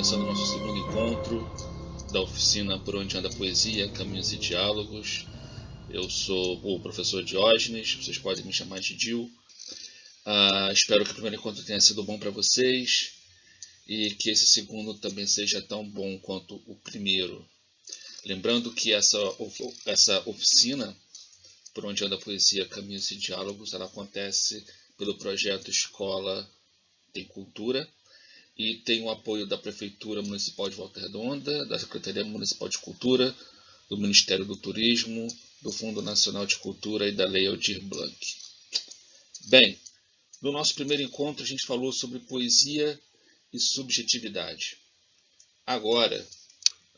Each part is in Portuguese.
começando o nosso segundo encontro da oficina Por Onde Anda a Poesia, Caminhos e Diálogos. Eu sou o professor Diógenes, vocês podem me chamar de Dil. Espero que o primeiro encontro tenha sido bom para vocês e que esse segundo também seja tão bom quanto o primeiro. Lembrando que essa oficina Por Onde Anda a Poesia, Caminhos e Diálogos, ela acontece pelo projeto Escola Tem Cultura e tem o apoio da Prefeitura Municipal de Volta Redonda, da Secretaria Municipal de Cultura, do Ministério do Turismo, do Fundo Nacional de Cultura e da Lei Aldir Blanc. Bem, no nosso primeiro encontro a gente falou sobre poesia e subjetividade. Agora,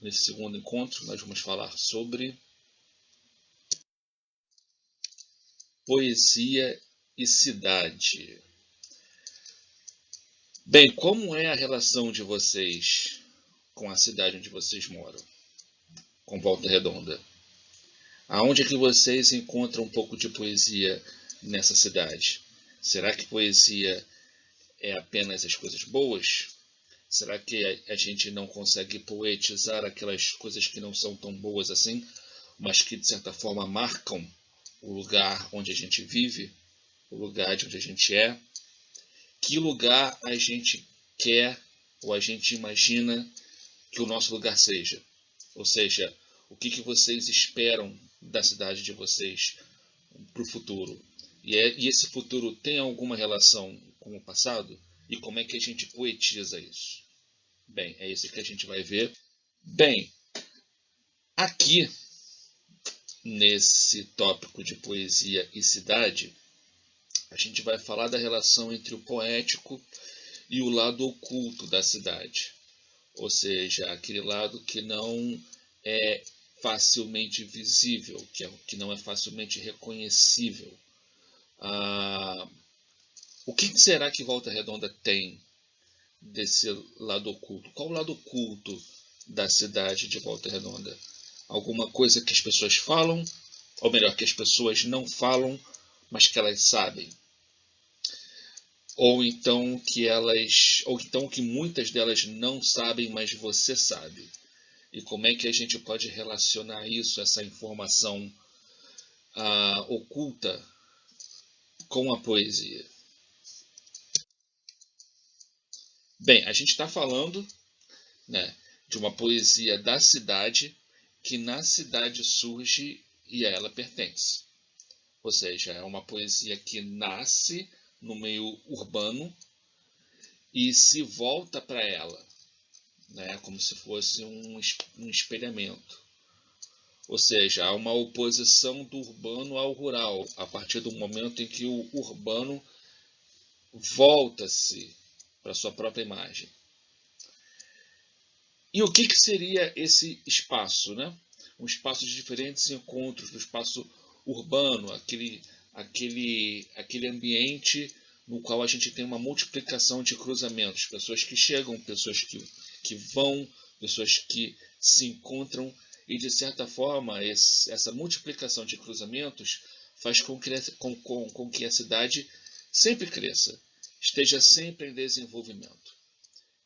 nesse segundo encontro, nós vamos falar sobre poesia e cidade. Bem, como é a relação de vocês com a cidade onde vocês moram, com Volta Redonda? Aonde é que vocês encontram um pouco de poesia nessa cidade? Será que poesia é apenas as coisas boas? Será que a gente não consegue poetizar aquelas coisas que não são tão boas assim, mas que de certa forma marcam o lugar onde a gente vive, o lugar de onde a gente é? Que lugar a gente quer ou a gente imagina que o nosso lugar seja? Ou seja, o que vocês esperam da cidade de vocês para o futuro? E esse futuro tem alguma relação com o passado? E como é que a gente poetiza isso? Bem, é isso que a gente vai ver. Bem, aqui nesse tópico de poesia e cidade, a gente vai falar da relação entre o poético e o lado oculto da cidade. Ou seja, aquele lado que não é facilmente visível, que não é facilmente reconhecível. O que será que Volta Redonda tem desse lado oculto? Qual o lado oculto da cidade de Volta Redonda? Alguma coisa que as pessoas falam, ou melhor, que as pessoas não falam, mas que elas sabem? Ou então que muitas delas não sabem, mas você sabe? E como é que a gente pode relacionar isso, essa informação oculta, com a poesia? Bem, a gente está falando, né, de uma poesia da cidade que na cidade surge e a ela pertence. Ou seja, é uma poesia que nasce no meio urbano e se volta para ela, né, como se fosse um espelhamento. Ou seja, há uma oposição do urbano ao rural, a partir do momento em que o urbano volta-se para sua própria imagem. E o que seria esse espaço, né? Um espaço de diferentes encontros, do espaço urbano, aquele ambiente no qual a gente tem uma multiplicação de cruzamentos, pessoas que chegam, pessoas que vão, pessoas que se encontram, e de certa forma essa multiplicação de cruzamentos faz com que a cidade sempre cresça, esteja sempre em desenvolvimento.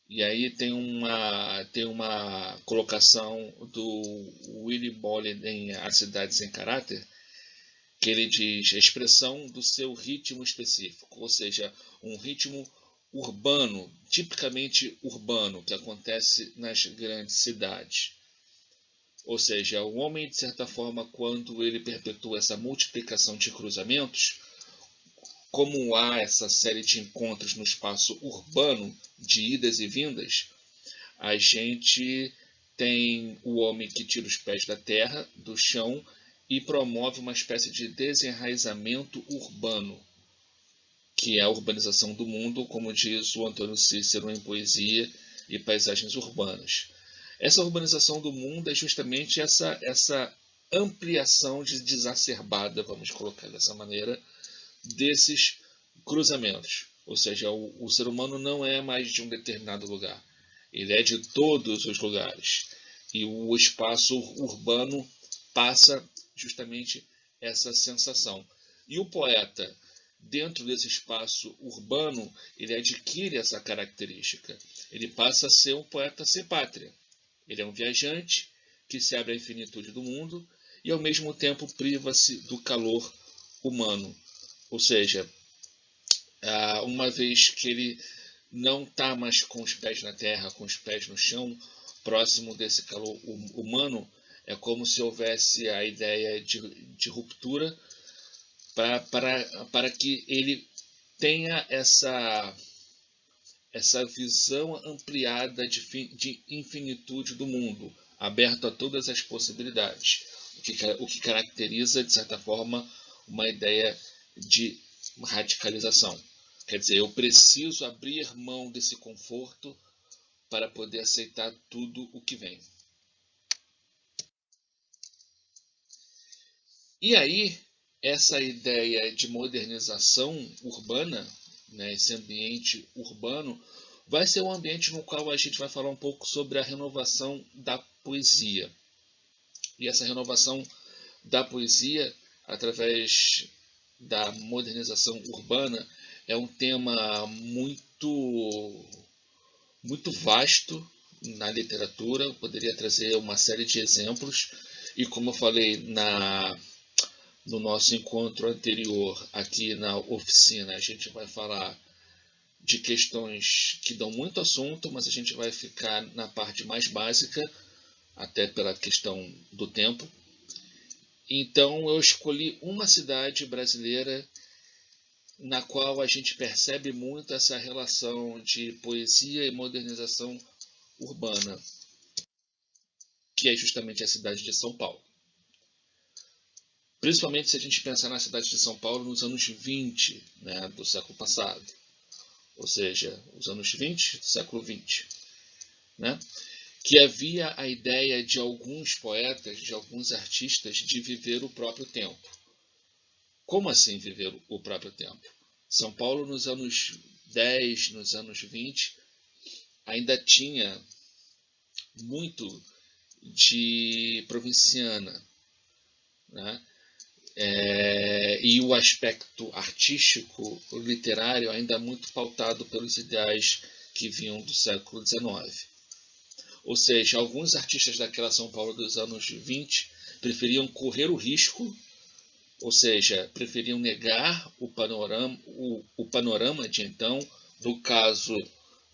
E aí tem uma colocação do Willy Bolle em A Cidade Sem Caráter, que ele diz a expressão do seu ritmo específico, ou seja, um ritmo urbano, tipicamente urbano, que acontece nas grandes cidades. Ou seja, o homem, de certa forma, quando ele perpetua essa multiplicação de cruzamentos, como há essa série de encontros no espaço urbano, de idas e vindas, a gente tem o homem que tira os pés da terra, do chão, e promove uma espécie de desenraizamento urbano, que é a urbanização do mundo, como diz o Antônio Cícero em Poesia e Paisagens Urbanas. Essa urbanização do mundo é justamente essa ampliação desacerbada, vamos colocar dessa maneira, desses cruzamentos. Ou seja, o ser humano não é mais de um determinado lugar, ele é de todos os lugares. E o espaço urbano passa justamente essa sensação. E o poeta, dentro desse espaço urbano, ele adquire essa característica. Ele passa a ser um poeta sem pátria. Ele é um viajante que se abre à infinitude do mundo e, ao mesmo tempo, priva-se do calor humano. Ou seja, uma vez que ele não está mais com os pés na terra, com os pés no chão, próximo desse calor humano, é como se houvesse a ideia de ruptura para que ele tenha essa visão ampliada de infinitude do mundo, aberto a todas as possibilidades, o que caracteriza, de certa forma, uma ideia de radicalização. Quer dizer, eu preciso abrir mão desse conforto para poder aceitar tudo o que vem. E aí, essa ideia de modernização urbana, né, esse ambiente urbano, vai ser um ambiente no qual a gente vai falar um pouco sobre a renovação da poesia. E essa renovação da poesia, através da modernização urbana, é um tema muito vasto na literatura. Eu poderia trazer uma série de exemplos. E como eu falei no nosso encontro anterior aqui na oficina, a gente vai falar de questões que dão muito assunto, mas a gente vai ficar na parte mais básica, até pela questão do tempo. Então eu escolhi uma cidade brasileira na qual a gente percebe muito essa relação de poesia e modernização urbana, que é justamente a cidade de São Paulo. Principalmente se a gente pensar na cidade de São Paulo nos anos 20, né, do século passado. Ou seja, os anos 20 do século 20. Né, que havia a ideia de alguns poetas, de alguns artistas, de viver o próprio tempo. Como assim viver o próprio tempo? São Paulo nos anos 10, nos anos 20, ainda tinha muito de provinciana, né? E o aspecto artístico, literário, ainda muito pautado pelos ideais que vinham do século XIX. Ou seja, alguns artistas daquela São Paulo dos anos 20 preferiam correr o risco, ou seja, preferiam negar o panorama de então, no caso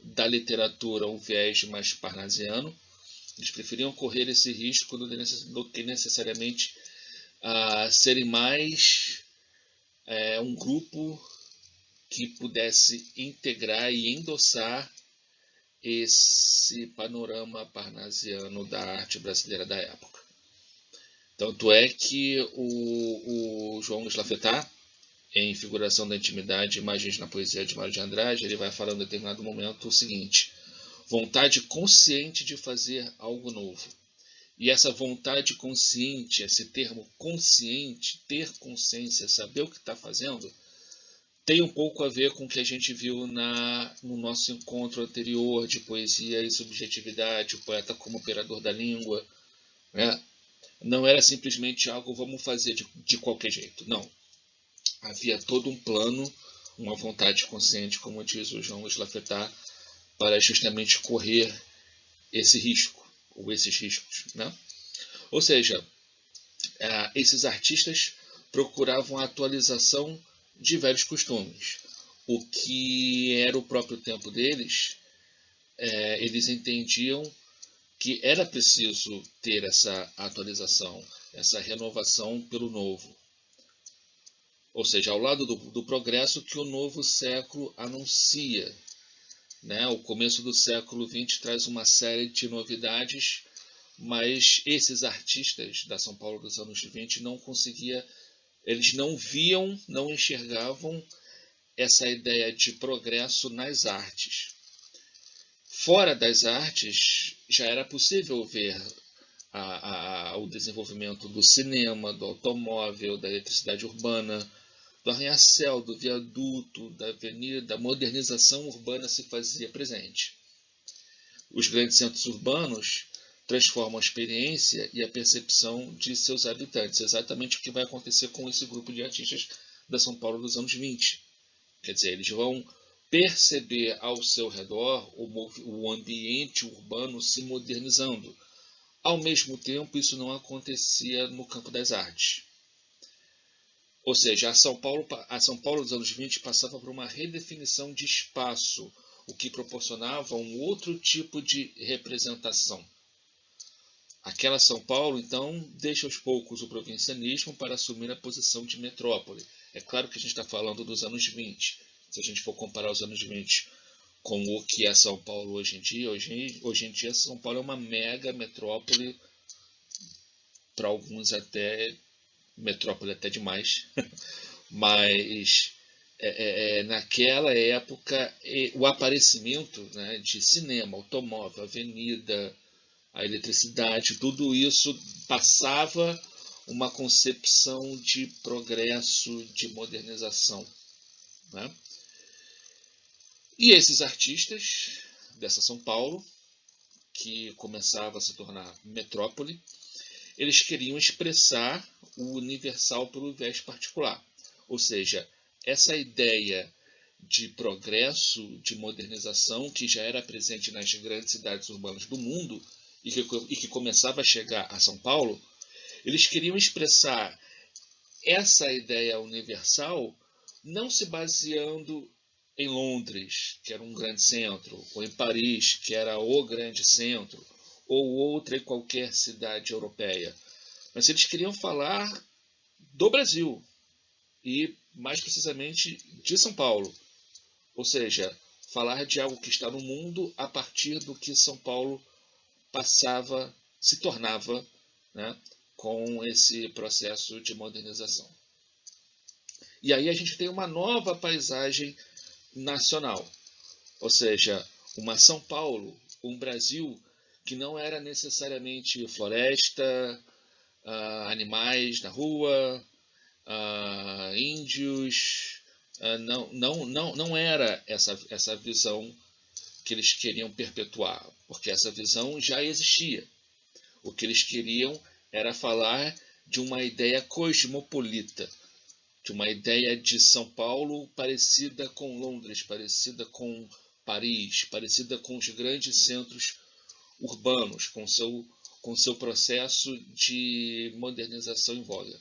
da literatura, um viés mais parnasiano. Eles preferiam correr esse risco do que necessariamente serem mais um grupo que pudesse integrar e endossar esse panorama parnasiano da arte brasileira da época. Tanto é que o João Luiz Lafetá, em Figuração da Intimidade, Imagens na Poesia de Mário de Andrade, ele vai falar em determinado momento o seguinte: vontade consciente de fazer algo novo. E essa vontade consciente, esse termo consciente, ter consciência, saber o que está fazendo, tem um pouco a ver com o que a gente viu no nosso encontro anterior de poesia e subjetividade, o poeta como operador da língua. Né? Não era simplesmente algo vamos fazer de qualquer jeito, não. Havia todo um plano, uma vontade consciente, como diz o João Luiz Lafetá, para justamente correr esse risco, ou esses riscos. Né? Ou seja, esses artistas procuravam a atualização de velhos costumes. O que era o próprio tempo deles, eles entendiam que era preciso ter essa atualização, essa renovação pelo novo. Ou seja, ao lado do progresso que o novo século anuncia. Né? O começo do século XX traz uma série de novidades, mas esses artistas da São Paulo dos anos 20 não conseguiam, eles não viam, não enxergavam essa ideia de progresso nas artes. Fora das artes, já era possível ver o desenvolvimento do cinema, do automóvel, da eletricidade urbana, do arranha-céu, do viaduto, da avenida. A modernização urbana se fazia presente. Os grandes centros urbanos transformam a experiência e a percepção de seus habitantes. Exatamente o que vai acontecer com esse grupo de artistas da São Paulo dos anos 20. Quer dizer, eles vão perceber ao seu redor o ambiente urbano se modernizando. Ao mesmo tempo, isso não acontecia no campo das artes. Ou seja, a São Paulo dos anos 20 passava por uma redefinição de espaço, o que proporcionava um outro tipo de representação. Aquela São Paulo, então, deixa aos poucos o provincianismo para assumir a posição de metrópole. É claro que a gente está falando dos anos 20. Se a gente for comparar os anos 20 com o que é São Paulo hoje em dia, hoje em dia São Paulo é uma mega metrópole, para alguns até metrópole até demais, mas naquela época o aparecimento, né, de cinema, automóvel, avenida, a eletricidade, tudo isso passava uma concepção de progresso, de modernização, né? E esses artistas dessa São Paulo, que começava a se tornar metrópole, eles queriam expressar o universal pelo viés particular. Ou seja, essa ideia de progresso, de modernização, que já era presente nas grandes cidades urbanas do mundo e que começava a chegar a São Paulo, eles queriam expressar essa ideia universal não se baseando em Londres, que era um grande centro, ou em Paris, que era o grande centro, ou outra em qualquer cidade europeia. Mas eles queriam falar do Brasil, e mais precisamente de São Paulo. Ou seja, falar de algo que está no mundo a partir do que São Paulo passava, se tornava, né, com esse processo de modernização. E aí a gente tem uma nova paisagem nacional, ou seja, uma São Paulo, um Brasil que não era necessariamente floresta, animais na rua, índios, não era essa visão que eles queriam perpetuar, porque essa visão já existia. O que eles queriam era falar de uma ideia cosmopolita, de uma ideia de São Paulo parecida com Londres, parecida com Paris, parecida com os grandes centros urbanos, com seu processo de modernização em voga.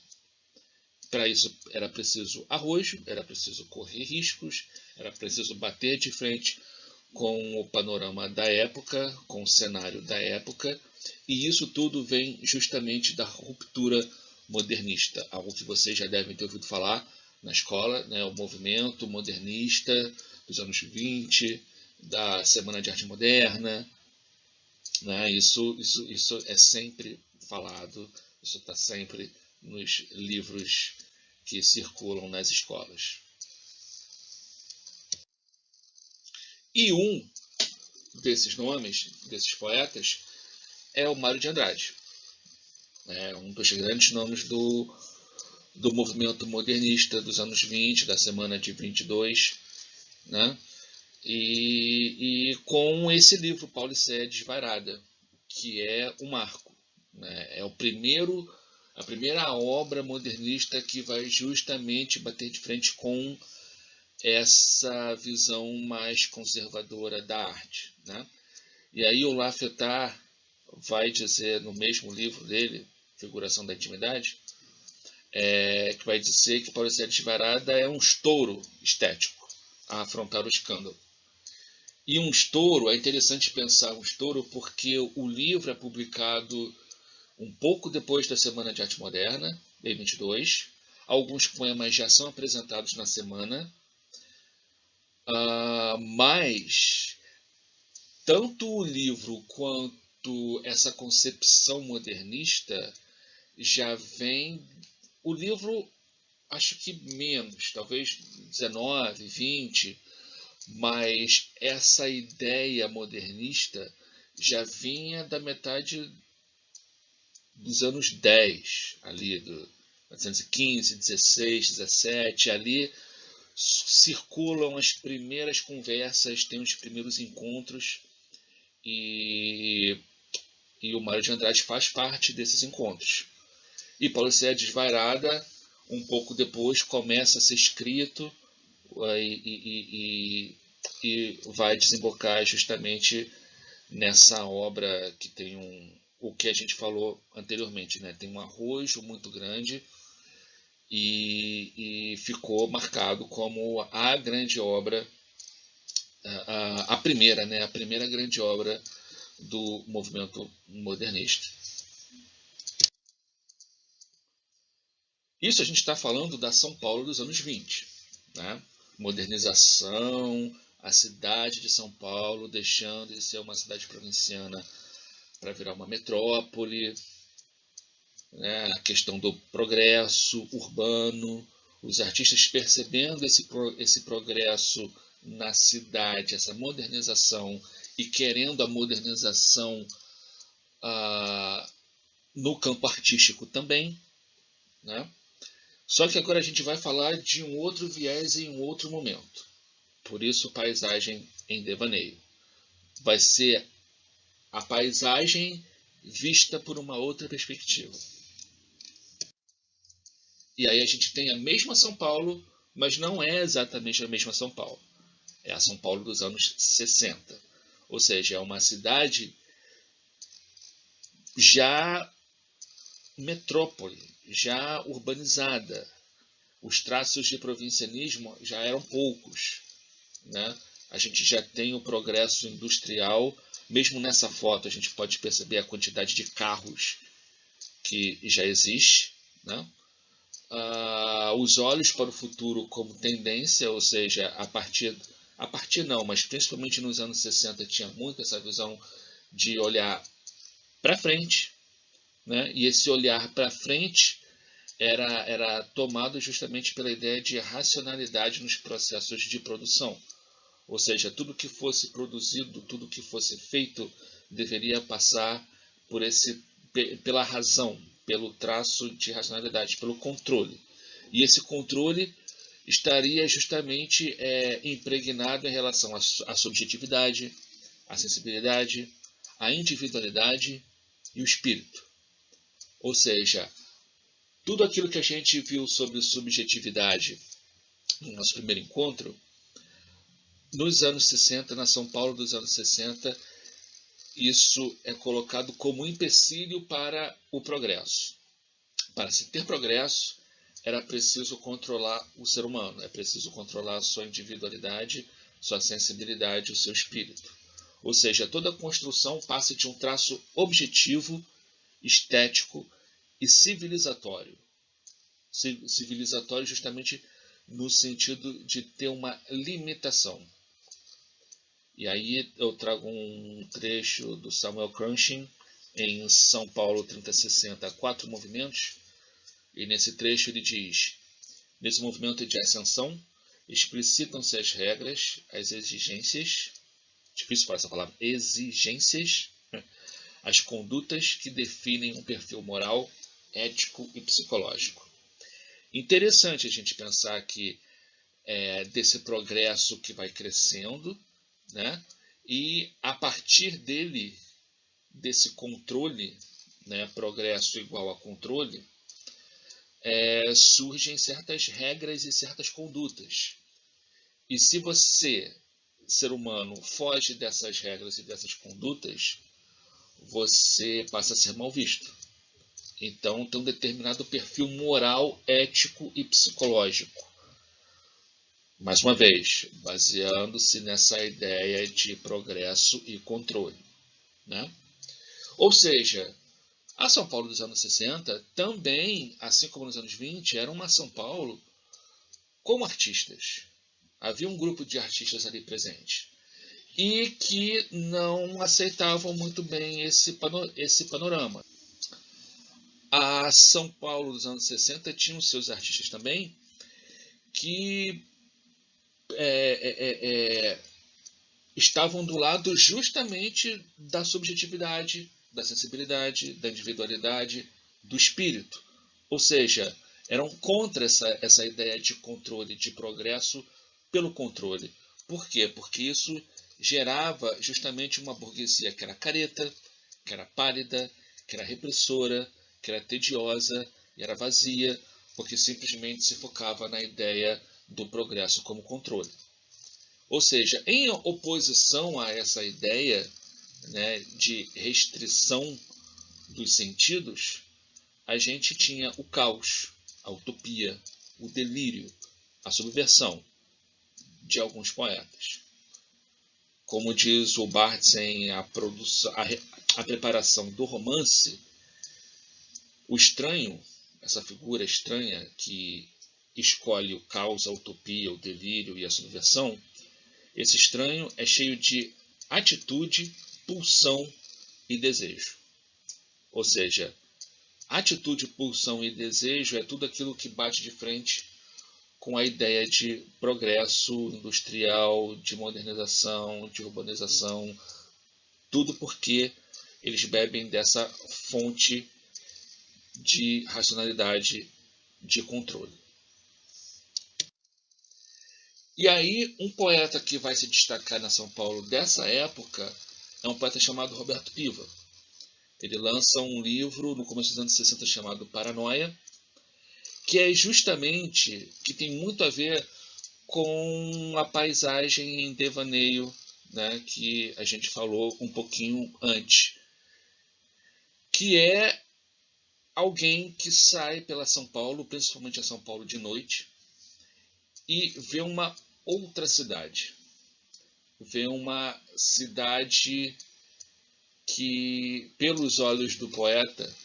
Para isso era preciso arrojo, era preciso correr riscos, era preciso bater de frente com o panorama da época, com o cenário da época, e isso tudo vem justamente da ruptura modernista, algo que vocês já devem ter ouvido falar na escola, né, o movimento modernista dos anos 20, da Semana de Arte Moderna, né, isso é sempre falado, isso está sempre nos livros que circulam nas escolas. E um desses nomes, desses poetas, é o Mário de Andrade. É um dos grandes nomes do movimento modernista dos anos 20, da Semana de 22, né? E com esse livro, Paulicéia Desvairada, que é o marco, né? É a primeira obra modernista que vai justamente bater de frente com essa visão mais conservadora da arte, né? E aí o Lafetard vai dizer no mesmo livro dele, Figuração da Intimidade, que vai dizer que Paulicéia Desvairada é um estouro estético a afrontar o escândalo. E um estouro, é interessante pensar um estouro porque o livro é publicado um pouco depois da Semana de Arte Moderna, em 22. Alguns poemas já são apresentados na semana, mas tanto o livro quanto essa concepção modernista já vem. O livro, acho que menos, talvez 19, 20, mas essa ideia modernista já vinha da metade dos anos 10, ali do 1915, 16, 17, ali circulam as primeiras conversas, tem os primeiros encontros e o Mário de Andrade faz parte desses encontros. E Paulicéia Desvairada, um pouco depois começa a ser escrito e vai desembocar justamente nessa obra que tem o que a gente falou anteriormente, né? Tem um arrojo muito grande e ficou marcado como a grande obra, a primeira, né? A primeira grande obra do movimento modernista. Isso a gente está falando da São Paulo dos anos 20, né? Modernização, a cidade de São Paulo deixando de ser uma cidade provinciana para virar uma metrópole, né? A questão do progresso urbano, os artistas percebendo esse progresso na cidade, essa modernização e querendo a modernização no campo artístico também, né? Só que agora a gente vai falar de um outro viés em um outro momento. Por isso, paisagem em devaneio. Vai ser a paisagem vista por uma outra perspectiva. E aí a gente tem a mesma São Paulo, mas não é exatamente a mesma São Paulo. É a São Paulo dos anos 60. Ou seja, é uma cidade já metrópole, já urbanizada. Os traços de provincianismo já eram poucos, né? A gente já tem o progresso industrial. Mesmo nessa foto a gente pode perceber a quantidade de carros que já existe, né? Os olhos para o futuro como tendência, ou seja, a partir não, mas principalmente nos anos 60 tinha muito essa visão de olhar para frente, né? E esse olhar para frente era tomado justamente pela ideia de racionalidade nos processos de produção. Ou seja, tudo que fosse produzido, tudo que fosse feito, deveria passar pela razão, pelo traço de racionalidade, pelo controle. E esse controle estaria justamente impregnado em relação à subjetividade, à sensibilidade, à individualidade e o espírito. Ou seja, tudo aquilo que a gente viu sobre subjetividade no nosso primeiro encontro, nos anos 60, na São Paulo dos anos 60, isso é colocado como empecilho para o progresso. Para se ter progresso, era preciso controlar o ser humano, é preciso controlar a sua individualidade, sua sensibilidade, o seu espírito. Ou seja, toda a construção passa de um traço objetivo, estético e civilizatório. Civilizatório justamente no sentido de ter uma limitação. E aí eu trago um trecho do Samuel Crunchin em São Paulo 3060, 4 movimentos. E nesse trecho ele diz: nesse movimento de ascensão, explicitam-se as regras, as exigências, difícil falar essa palavra, exigências, as condutas que definem um perfil moral, ético e psicológico. Interessante a gente pensar que desse progresso que vai crescendo, né? E a partir dele, desse controle, né? Progresso igual a controle, surgem certas regras e certas condutas. E se você, ser humano, foge dessas regras e dessas condutas, você passa a ser mal visto. Então tem um determinado perfil moral, ético e psicológico. Mais uma vez, baseando-se nessa ideia de progresso e controle, né? Ou seja, a São Paulo dos anos 60 também, assim como nos anos 20, era uma São Paulo com artistas. Havia um grupo de artistas ali presente e que não aceitavam muito bem esse panorama. A São Paulo dos anos 60 tinha os seus artistas também que estavam do lado justamente da subjetividade, da sensibilidade, da individualidade, do espírito. Ou seja, eram contra essa ideia de controle, de progresso pelo controle. Por quê? Porque isso gerava justamente uma burguesia que era careta, que era pálida, que era repressora, que era tediosa e era vazia. porque simplesmente se focava na ideia do progresso como controle. Ou seja, em oposição a essa ideia, né, de restrição dos sentidos, a gente tinha o caos, a utopia, o delírio, a subversão de alguns poetas. Como diz o Barthes, a preparação do romance, o estranho, essa figura estranha que escolhe o caos, a utopia, o delírio e a subversão, esse estranho é cheio de atitude, pulsão e desejo. Ou seja, atitude, pulsão e desejo é tudo aquilo que bate de frente com a ideia de progresso industrial, de modernização, de urbanização, tudo porque eles bebem dessa fonte de racionalidade, de controle. E aí, um poeta que vai se destacar na São Paulo dessa época é um poeta chamado Roberto Piva. Ele lança um livro no começo dos anos 60 chamado Paranoia, que é justamente, que tem muito a ver com a paisagem em devaneio, né, que a gente falou um pouquinho antes, que é alguém que sai pela São Paulo, principalmente a São Paulo de noite, e vê uma outra cidade. Vê uma cidade que, pelos olhos do poeta,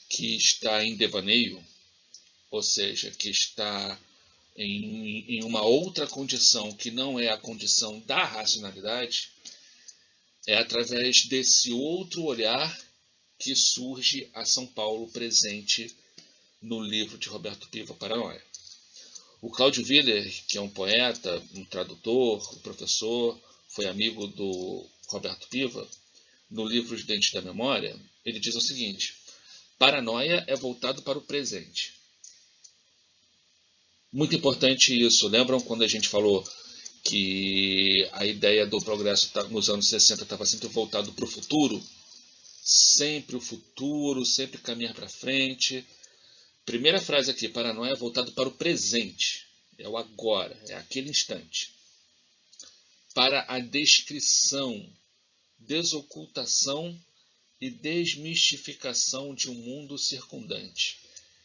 que está em devaneio, ou seja, que está em uma outra condição que não é a condição da racionalidade, é através desse outro olhar que surge a São Paulo presente no livro de Roberto Piva, Paranoia. O Cláudio Willer, que é um poeta, um tradutor, um professor, foi amigo do Roberto Piva, no livro Os Dentes da Memória, ele diz o seguinte: Paranoia é voltado para o presente. Muito importante isso. Lembram quando a gente falou que a ideia do progresso nos anos 60 estava sempre voltado para o futuro? Sempre o futuro, sempre caminhar para frente. Primeira frase aqui, paranoia é voltado para o presente. É o agora, é aquele instante. Para a descrição, desocultação e desmistificação de um mundo circundante,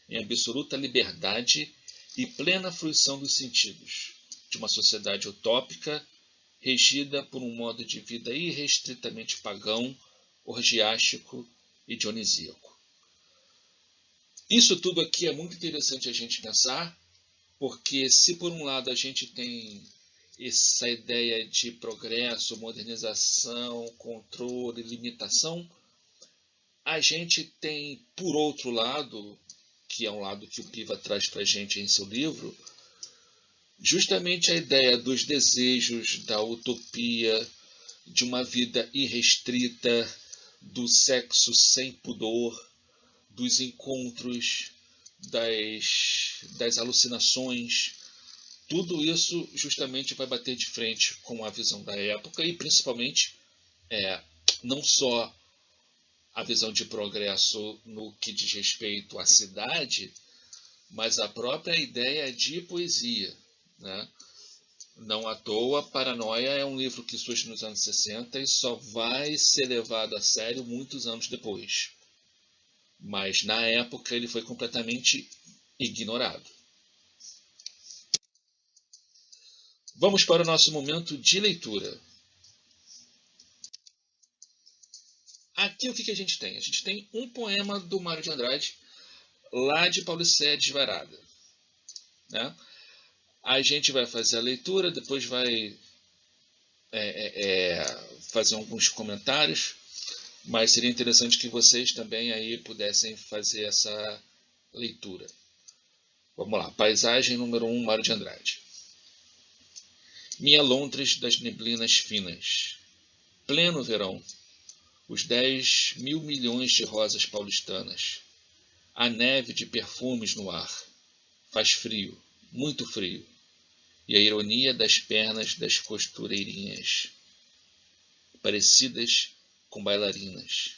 em absoluta liberdade e plena fruição dos sentidos, de uma sociedade utópica regida por um modo de vida irrestritamente pagão, orgiástico e dionisíaco. Isso tudo aqui é muito interessante a gente pensar, porque se por um lado a gente tem essa ideia de progresso, modernização, controle, limitação, a gente tem, por outro lado, que é um lado que o Piva traz para a gente em seu livro, justamente a ideia dos desejos, da utopia, de uma vida irrestrita, do sexo sem pudor, dos encontros, das alucinações. Tudo isso justamente vai bater de frente com a visão da época e principalmente não só a visão de progresso no que diz respeito à cidade, mas a própria ideia de poesia, né? Não à toa, Paranoia é um livro que surge nos anos 60 e só vai ser levado a sério muitos anos depois. Mas na época ele foi completamente ignorado. Vamos para o nosso momento de leitura. Aqui o que a gente tem? A gente tem um poema do Mário de Andrade, lá de Paulicéia Desvairada, né? A gente vai fazer a leitura, depois vai fazer alguns comentários, mas seria interessante que vocês também aí pudessem fazer essa leitura. Vamos lá, paisagem número 1, Mário de Andrade. Minha Londres das neblinas finas, pleno verão, os 10.000 milhões de rosas paulistanas, a neve de perfumes no ar, faz frio, muito frio, e a ironia das pernas das costureirinhas, parecidas com bailarinas.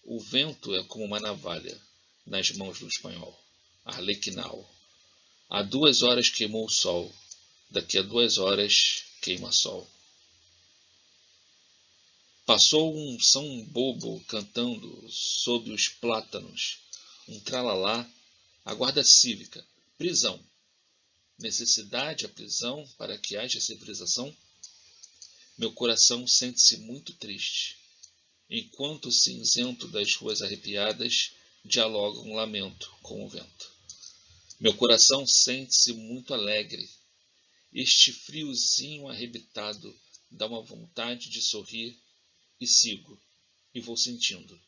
O vento é como uma navalha nas mãos do espanhol. arlequinal. Há 2 horas queimou o sol, daqui a 2 horas queima sol. Passou um São Bobo cantando sob os plátanos, um tralalá, a guarda cívica, prisão. Necessidade a prisão para que haja civilização? Meu coração sente-se muito triste, enquanto o cinzento das ruas arrepiadas dialoga um lamento com o vento. Meu coração sente-se muito alegre. Este friozinho arrebitado dá uma vontade de sorrir e sigo, e vou sentindo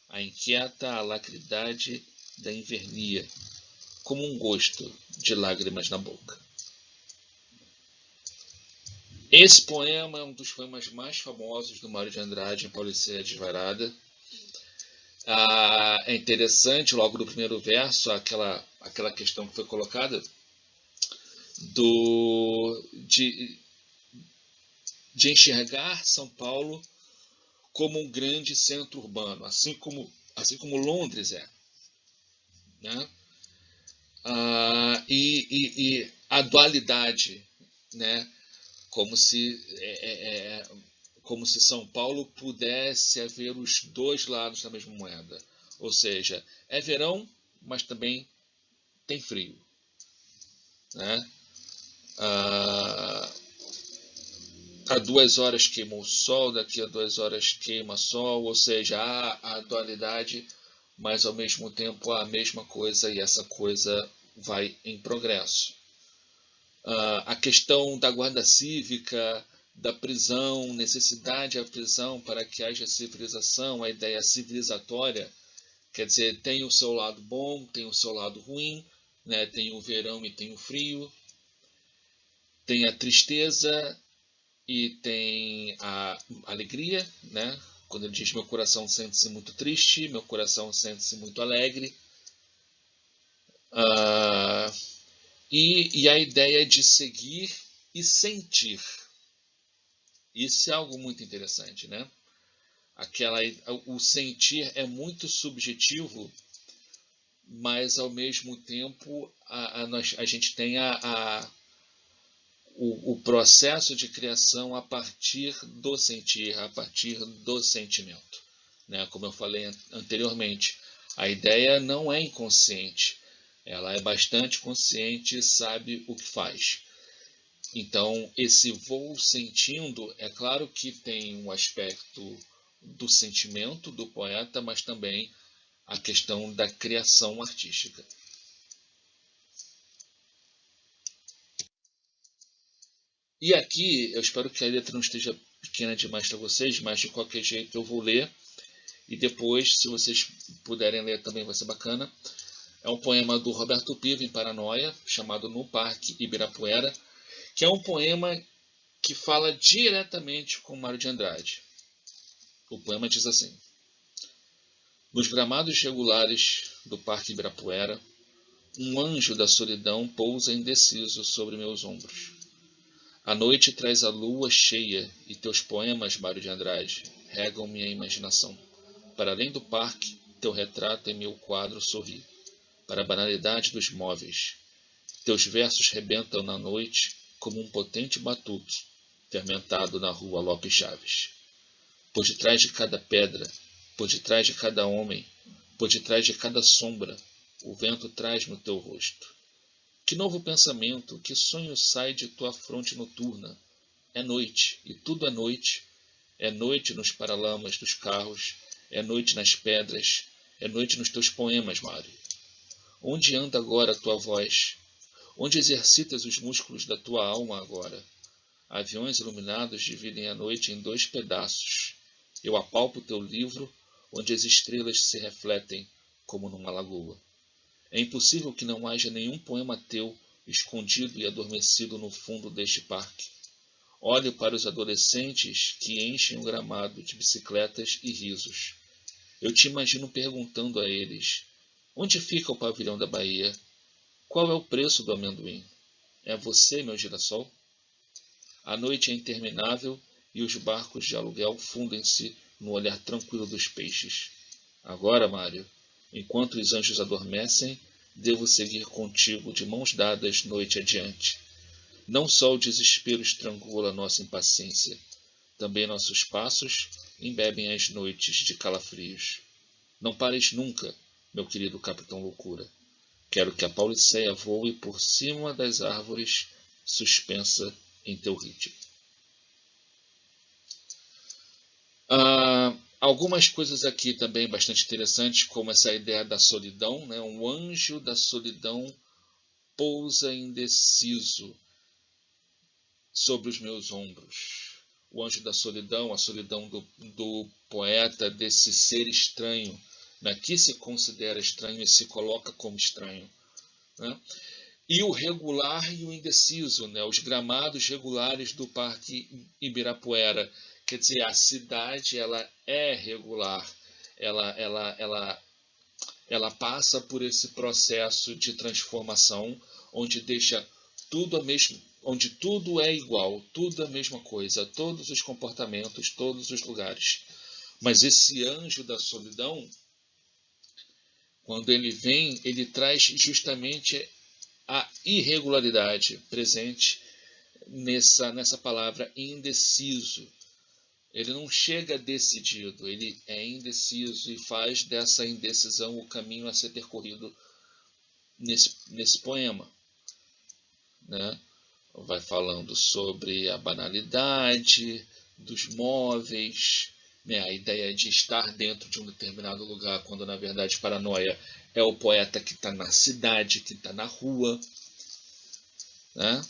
a inquieta alacridade da invernia, como um gosto de lágrimas na boca. Esse poema é um dos poemas mais famosos do Mário de Andrade em Paulicéia Desvairada. É interessante, logo no primeiro verso, aquela questão que foi colocada de enxergar São Paulo como um grande centro urbano, assim como Londres é, né? E a dualidade, né? Como se São Paulo pudesse haver os dois lados da mesma moeda. Ou seja, é verão, mas também tem frio, né? Há 2 horas queima o sol, daqui a 2 horas queima sol, ou seja, há a dualidade, mas ao mesmo tempo há a mesma coisa e essa coisa vai em progresso. A questão da guarda cívica, da prisão, necessidade da prisão para que haja civilização, a ideia civilizatória, quer dizer, tem o seu lado bom, tem o seu lado ruim, né? Tem o verão e tem o frio, tem a tristeza e tem a alegria, né? Quando ele diz meu coração sente-se muito triste, meu coração sente-se muito alegre. E a ideia de seguir e sentir. Isso é algo muito interessante, né? O sentir é muito subjetivo, mas ao mesmo tempo a gente tem o processo de criação a partir do sentir, a partir do sentimento, né? Como eu falei anteriormente, a ideia não é inconsciente, ela é bastante consciente e sabe o que faz. Então, esse vou sentindo, é claro que tem um aspecto do sentimento do poeta, mas também a questão da criação artística. E aqui, eu espero que a letra não esteja pequena demais para vocês, mas de qualquer jeito eu vou ler. E depois, se vocês puderem ler também, vai ser bacana. É um poema do Roberto Piva, em Paranoia, chamado No Parque Ibirapuera, que é um poema que fala diretamente com Mário de Andrade. O poema diz assim: nos gramados regulares do Parque Ibirapuera, um anjo da solidão pousa indeciso sobre meus ombros. A noite traz a lua cheia e teus poemas, Mário de Andrade, regam minha imaginação. Para além do parque, teu retrato em meu quadro sorri. Para a banalidade dos móveis, teus versos rebentam na noite como um potente batuque, fermentado na rua Lopes Chaves. Por detrás de cada pedra, por detrás de cada homem, por detrás de cada sombra, o vento traz-me o teu rosto. Que novo pensamento, que sonho sai de tua fronte noturna? É noite, e tudo é noite. É noite nos paralamas dos carros, é noite nas pedras, é noite nos teus poemas, Mário. Onde anda agora a tua voz? Onde exercitas os músculos da tua alma agora? Aviões iluminados dividem a noite em 2 pedaços. Eu apalpo teu livro, onde as estrelas se refletem como numa lagoa. É impossível que não haja nenhum poema teu escondido e adormecido no fundo deste parque. Olho para os adolescentes que enchem o gramado de bicicletas e risos. Eu te imagino perguntando a eles: onde fica o pavilhão da Bahia? Qual é o preço do amendoim? É você, meu girassol? A noite é interminável e os barcos de aluguel fundem-se no olhar tranquilo dos peixes. Agora, Mário, enquanto os anjos adormecem, devo seguir contigo de mãos dadas noite adiante. Não só o desespero estrangula nossa impaciência, também nossos passos embebem as noites de calafrios. Não pares nunca, meu querido Capitão Loucura. Quero que a Pauliceia voe por cima das árvores, suspensa em teu ritmo. Algumas coisas aqui também bastante interessantes, como essa ideia da solidão, né? Um anjo da solidão pousa indeciso sobre os meus ombros. O anjo da solidão, a solidão do poeta, desse ser estranho, né? Que se considera estranho e se coloca como estranho, né? E o regular e o indeciso, né? Os gramados regulares do Parque Ibirapuera. Quer dizer, a cidade ela é regular, ela passa por esse processo de transformação, onde deixa tudo a mesmo, onde tudo é igual, tudo a mesma coisa, todos os comportamentos, todos os lugares. Mas esse anjo da solidão, quando ele vem, ele traz justamente a irregularidade presente nessa palavra indeciso. Ele não chega decidido, ele é indeciso e faz dessa indecisão o caminho a ser percorrido nesse poema, né? Vai falando sobre a banalidade dos móveis, né? A ideia de estar dentro de um determinado lugar, quando na verdade paranoia é o poeta que está na cidade, que está na rua, né?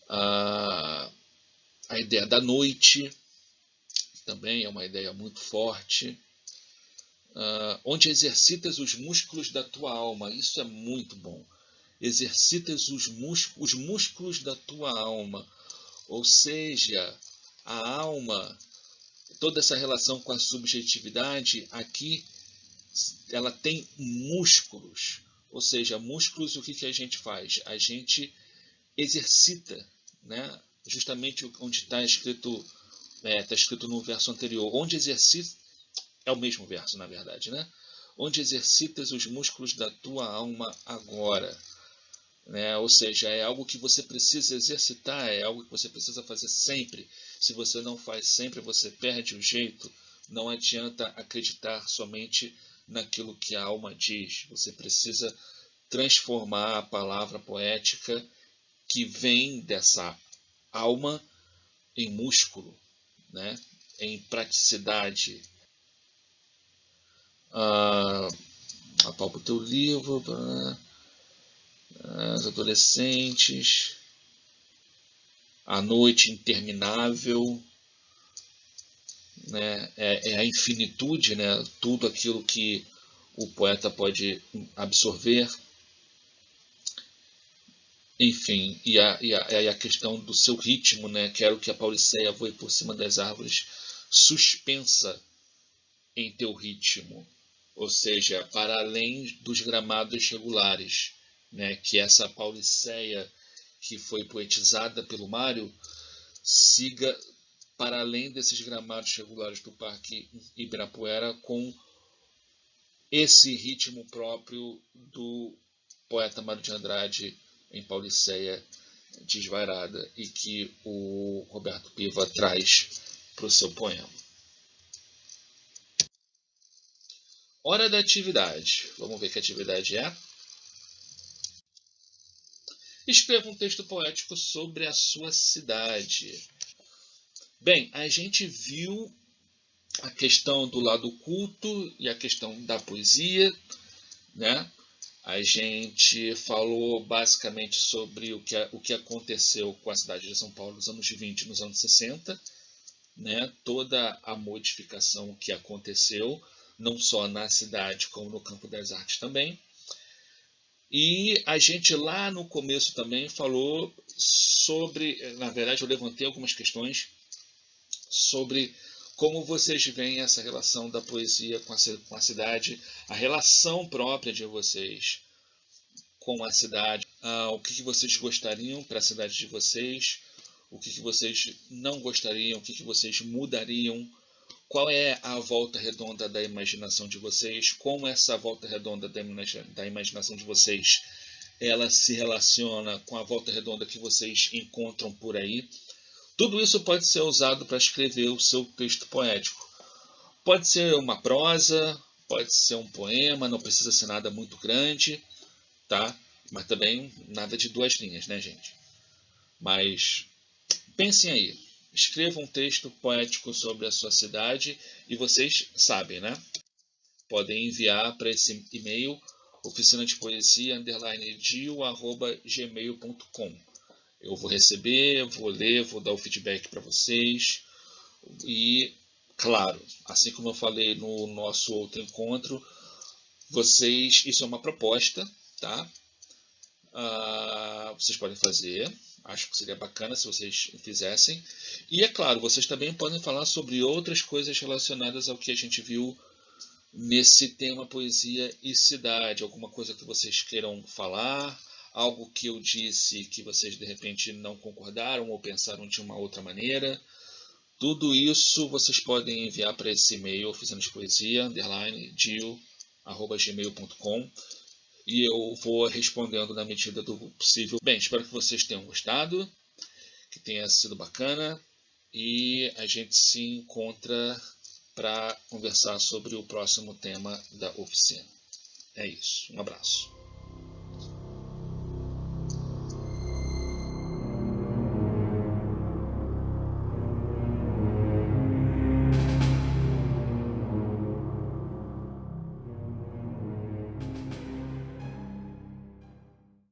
A ideia da noite também é uma ideia muito forte. Onde exercitas os músculos da tua alma. Isso é muito bom. Exercitas os músculos da tua alma. Ou seja, a alma, toda essa relação com a subjetividade, aqui ela tem músculos. Ou seja, músculos, o que a gente faz? A gente exercita, né? Justamente onde está escrito no verso anterior. Onde exercita, é o mesmo verso, na verdade, né? Onde exercitas os músculos da tua alma agora. Né? Ou seja, é algo que você precisa exercitar, é algo que você precisa fazer sempre. Se você não faz sempre, você perde o jeito. Não adianta acreditar somente naquilo que a alma diz. Você precisa transformar a palavra poética que vem dessa alma em músculo, né? Em praticidade. Apalpa o teu livro, os adolescentes, a noite interminável, né? É a infinitude, né? Tudo aquilo que o poeta pode absorver. Enfim, e a questão do seu ritmo, né? Quero que a Pauliceia voe por cima das árvores, suspensa em teu ritmo, ou seja, para além dos gramados regulares, né? Que essa Pauliceia que foi poetizada pelo Mário siga para além desses gramados regulares do Parque Ibirapuera com esse ritmo próprio do poeta Mário de Andrade em Pauliceia Desvairada e que o Roberto Piva traz para o seu poema. Hora da atividade. Vamos ver que atividade é. Escreva um texto poético sobre a sua cidade. Bem, a gente viu a questão do lado culto e a questão da poesia, né? A gente falou basicamente sobre o que aconteceu com a cidade de São Paulo nos anos 20 e nos anos 60, né? Toda a modificação que aconteceu, não só na cidade, como no campo das artes também. E a gente lá no começo também falou sobre, na verdade eu levantei algumas questões sobre como vocês veem essa relação da poesia com a cidade, a relação própria de vocês com a cidade, o que vocês gostariam para a cidade de vocês, o que vocês não gostariam, o que vocês mudariam, qual é a volta redonda da imaginação de vocês, como essa volta redonda da imaginação de vocês ela se relaciona com a volta redonda que vocês encontram por aí. Tudo isso pode ser usado para escrever o seu texto poético. Pode ser uma prosa, pode ser um poema, não precisa ser nada muito grande, tá? Mas também nada de 2 linhas, né, gente? Mas pensem aí, escreva um texto poético sobre a sua cidade e vocês sabem, né? Podem enviar para esse e-mail oficinadepoesia_dio@gmail.com. Eu vou receber, vou ler, vou dar o feedback para vocês. E, claro, assim como eu falei no nosso outro encontro, isso é uma proposta, tá? Vocês podem fazer. Acho que seria bacana se vocês fizessem. E, é claro, vocês também podem falar sobre outras coisas relacionadas ao que a gente viu nesse tema poesia e cidade, alguma coisa que vocês queiram falar, algo que eu disse que vocês de repente não concordaram ou pensaram de uma outra maneira. Tudo isso vocês podem enviar para esse e-mail oficinadepoesia_dio@gmail.com e eu vou respondendo na medida do possível. Bem, espero que vocês tenham gostado, que tenha sido bacana e a gente se encontra para conversar sobre o próximo tema da oficina. É isso. Um abraço.